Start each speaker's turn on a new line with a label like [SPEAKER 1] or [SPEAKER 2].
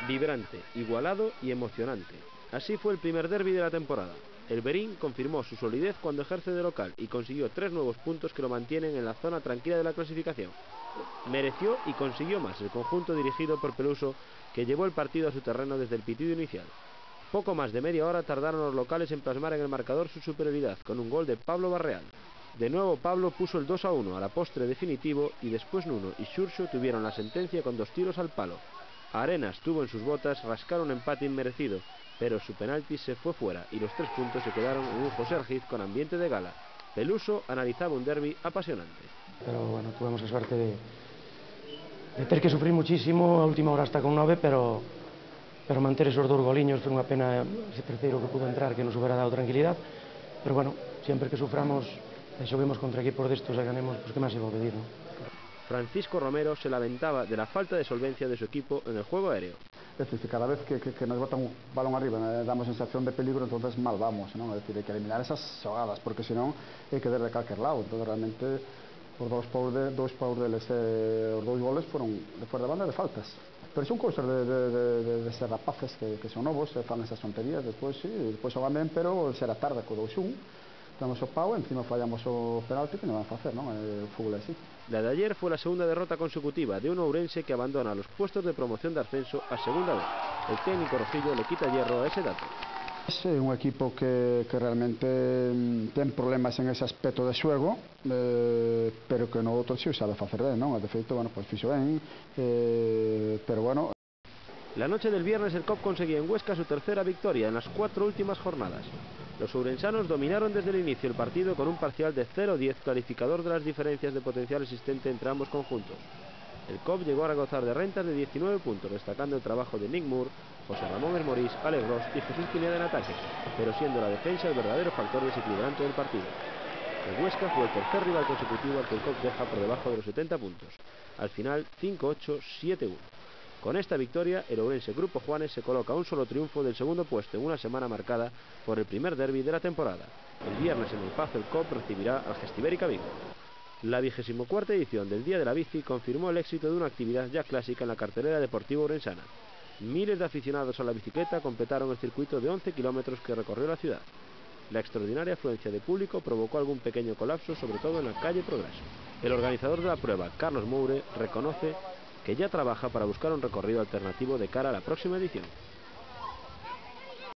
[SPEAKER 1] Vibrante, igualado y emocionante. Así fue el primer derbi de la temporada. El Berín confirmó su solidez cuando ejerce de local y consiguió 3 nuevos puntos que lo mantienen en la zona tranquila de la clasificación. Mereció y consiguió más el conjunto dirigido por Peluso, que llevó el partido a su terreno desde el pitido inicial. Poco más de media hora tardaron los locales en plasmar en el marcador su superioridad con un gol de Pablo Barreal. De nuevo Pablo puso el 2-1 a la postre definitivo y después Nuno y Xurxo tuvieron la sentencia con 2 tiros al palo. Arenas tuvo en sus botas rascar un empate inmerecido, pero su penalti se fue fuera y los 3 puntos se quedaron en un José Argiz con ambiente de gala. Peluso analizaba un derbi apasionante.
[SPEAKER 2] Pero bueno, tuvimos a suerte de ter que sufrir muchísimo, a última hora hasta con 9, pero manter esos 2 goliños foi unha pena, ese terceiro que pudo entrar que nos hubiera dado tranquilidad, pero bueno, siempre que suframos e xoguemos contra equipos destos e ganemos, pues que máis iba a pedir, ¿no?
[SPEAKER 1] Francisco Romero se lamentaba de la falta de solvencia de su equipo en el juego aéreo.
[SPEAKER 3] Es decir, que cada vez que nos botan un balón arriba damos sensación de peligro, entonces mal vamos, ¿no? Es decir, hay que eliminar esas xogadas, porque si non hai que ver de calquer lado. Entonces realmente os dous deles, os 2 goles foron de fora da banda de faltas. Pero son cousas de ser rapaces que son novos, fan esas tonterías, despois xogan ben, pero será tarde co 2-1. Damos o pau, encima fallamos o penalti, que non van a facer, non? O fútbol así.
[SPEAKER 1] La de ayer fue la segunda derrota consecutiva de un ourense que abandona los puestos de promoción de ascenso a segunda vez. El técnico rojillo le quita hierro a ese dato.
[SPEAKER 3] É un equipo que realmente ten problemas en ese aspecto de xuego, pero que no outro si o sabe facer ben, non? De feito, bueno, pois fixo ben, pero bueno.
[SPEAKER 1] La noche del viernes el COP conseguía en Huesca su tercera victoria en las 4 últimas jornadas. Los ourensanos dominaron desde el inicio el partido con un parcial de 0-10, clarificador de las diferencias de potencial existente entre ambos conjuntos. El COP llegó a gozar de rentas de 19 puntos, destacando el trabajo de Nick Moore, José Ramón Esmorís, Alex Ross y Jesús Pineda en ataque, pero siendo la defensa el verdadero factor desequilibrante del partido. El Huesca fue el tercer rival consecutivo al que el COP deja por debajo de los 70 puntos. Al final, 5-8, 7-1. Con esta victoria, el ourense Grupo Juanes se coloca a un solo triunfo del segundo puesto en una semana marcada por el primer derbi de la temporada. El viernes en el Pazo el COP recibirá al Gestibérica Vigo. La 24ª edición del Día de la Bici confirmó el éxito de una actividad ya clásica en la cartelera deportiva ourensana. Miles de aficionados a la bicicleta completaron el circuito de 11 kilómetros que recorrió la ciudad. La extraordinaria afluencia de público provocó algún pequeño colapso, sobre todo en la calle Progreso. El organizador de la prueba, Carlos Moure, reconoce que ya trabaja para buscar un recorrido alternativo de cara a la próxima edición.